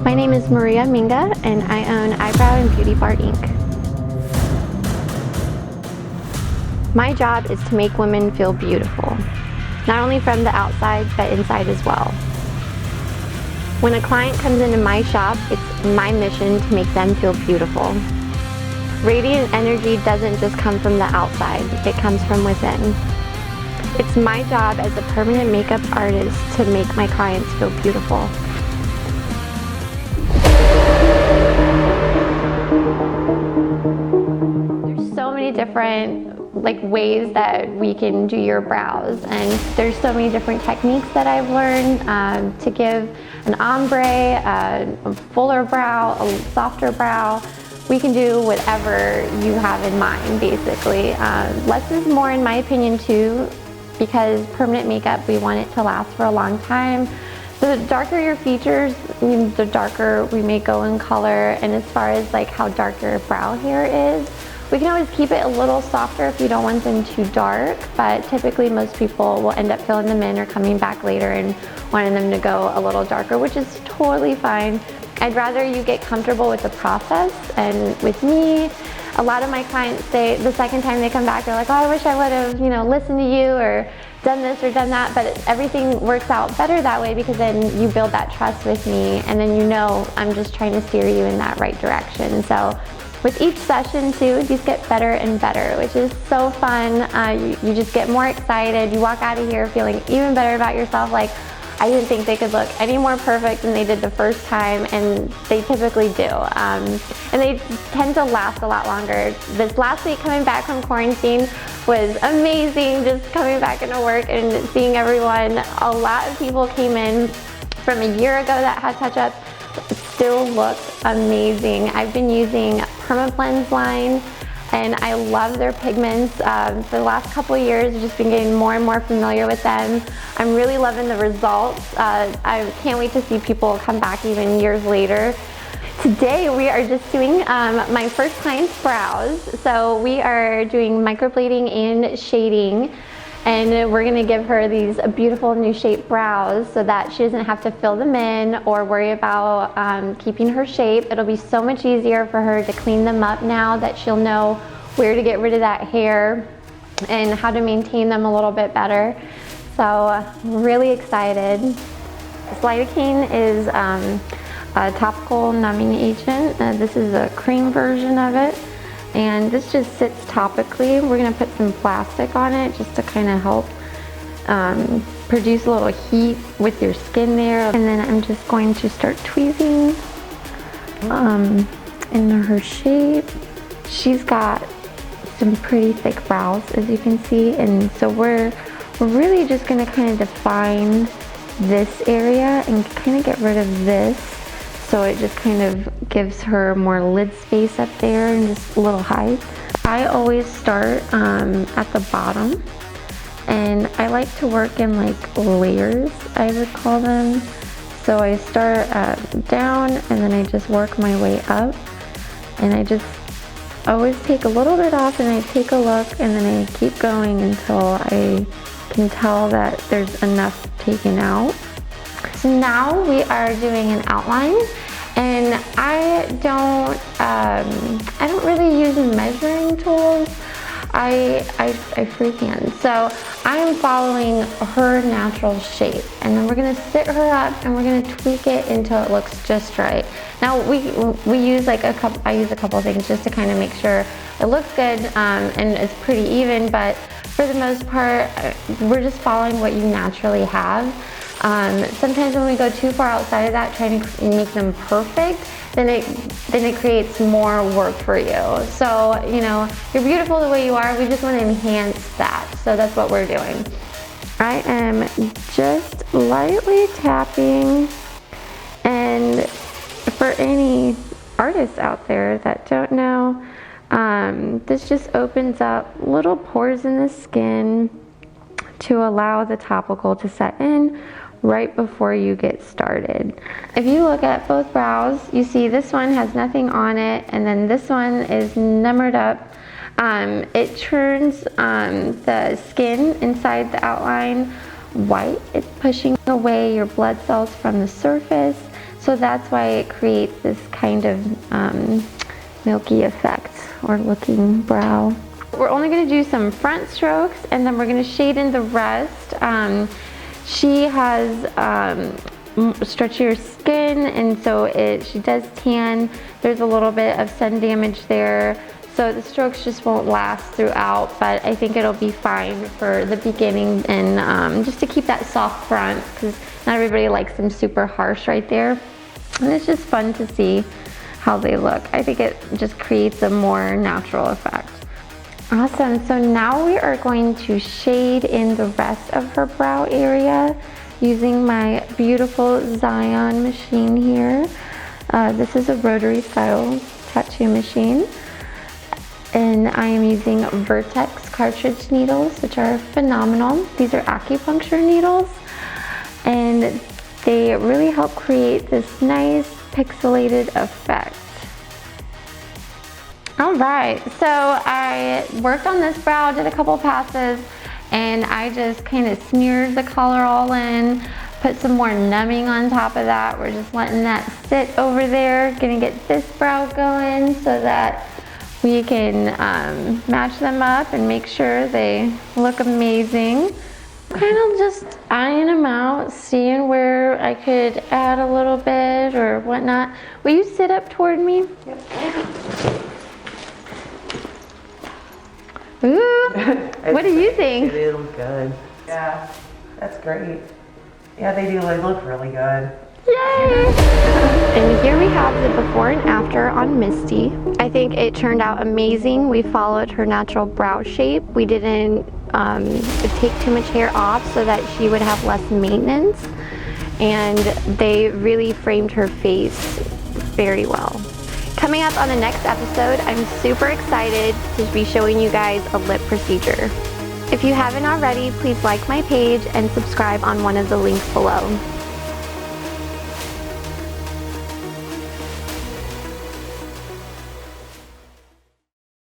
My name is Maria Minga, and I own Eyebrow and Beauty Bar Inc. My job is to make women feel beautiful, not only from the outside, but inside as well. When a client comes into my shop, it's my mission to make them feel beautiful. Radiant energy doesn't just come from the outside, it comes from within. It's my job as a permanent makeup artist to make my clients feel beautiful. There's so many different ways that we can do your brows, and there's so many different techniques that I've learned to give an ombre, a fuller brow, a softer brow. We can do whatever you have in mind, basically. Less is more, in my opinion, too, because permanent makeup, we want it to last for a long time. The darker your features, the darker we may go in color. And as far as how dark your brow hair is, we can always keep it a little softer if you don't want them too dark, but typically most people will end up filling them in or coming back later and wanting them to go a little darker, which is totally fine. I'd rather you get comfortable with the process. And with me, a lot of my clients say the second time they come back, they're like, oh, I wish I would have, listened to you or done this or done that, but everything works out better that way because then you build that trust with me, and then I'm just trying to steer you in that right direction. So with each session too, these get better and better, which is so fun. You just get more excited. You walk out of here feeling even better about yourself, like, I didn't think they could look any more perfect than they did the first time, and they typically do. And they tend to last a lot longer. This last week coming back from quarantine was amazing, just coming back into work and seeing everyone. A lot of people came in from a year ago that had touch-ups, still look amazing. I've been using Permablend's line, and I love their pigments. For the last couple of years, I've just been getting more and more familiar with them. I'm really loving the results. I can't wait to see people come back even years later. Today we are just doing my first client's brows. So we are doing microblading and shading, and we're gonna give her these beautiful new shaped brows so that she doesn't have to fill them in or worry about keeping her shape. It'll be so much easier for her to clean them up now that she'll know where to get rid of that hair and how to maintain them a little bit better. So really excited. This lidocaine is a topical numbing agent. This is a cream version of it, and this just sits topically. We're gonna put some plastic on it just to kind of help produce a little heat with your skin there. And then I'm just going to start tweezing into her shape. She's got some pretty thick brows, as you can see, and so we're really just going to kind of define this area and kind of get rid of this, so it just kind of gives her more lid space up there and just a little height. I always start at the bottom, and I like to work in layers, I would call them. So I start down, and then I just work my way up, and I just always take a little bit off, and I take a look, and then I keep going until I can tell that there's enough taken out. So now we are doing an outline, and I don't really use measuring tools. I freehand. So I am following her natural shape, and then we're gonna sit her up and we're gonna tweak it until it looks just right. Now we use I use a couple things just to kind of make sure it looks good and it's pretty even, but for the most part, we're just following what you naturally have. Sometimes when we go too far outside of that, trying to make them perfect, then it creates more work for you. So, you're beautiful the way you are. We just want to enhance that. So that's what we're doing. I am just lightly tapping, and for any artists out there that don't know, this just opens up little pores in the skin to allow the topical to set in right before you get started. If you look at both brows, you see this one has nothing on it, and then this one is numbered up. It turns the skin inside the outline white. It's pushing away your blood cells from the surface, So that's why it creates this kind of milky effect or looking brow. We're only going to do some front strokes, and then we're going to shade in the rest. She has stretchier skin, and so she does tan. There's a little bit of sun damage there, so the strokes just won't last throughout, but I think it'll be fine for the beginning, and just to keep that soft front, because not everybody likes them super harsh right there. And it's just fun to see how they look. I think it just creates a more natural effect. Awesome, so now we are going to shade in the rest of her brow area using my beautiful Zion machine here. This is a rotary style tattoo machine. And I am using Vertex cartridge needles, which are phenomenal. These are acupuncture needles, and they really help create this nice pixelated effect. All right, so I worked on this brow, did a couple passes, and I just kind of smeared the color all in, put some more numbing on top of that. We're just letting that sit over there. Gonna get this brow going so that we can match them up and make sure they look amazing. Kind of just eyeing them out, seeing where I could add a little bit or whatnot. Will you sit up toward me? Yep. Ooh, what do you think? They look good. Yeah, that's great. Yeah, they do. They look really good. Yay! And here we have the before and after on Misty. I think it turned out amazing. We followed her natural brow shape. We didn't take too much hair off so that she would have less maintenance. And they really framed her face very well. Coming up on the next episode, I'm super excited to be showing you guys a lip procedure. If you haven't already, please like my page and subscribe on one of the links below.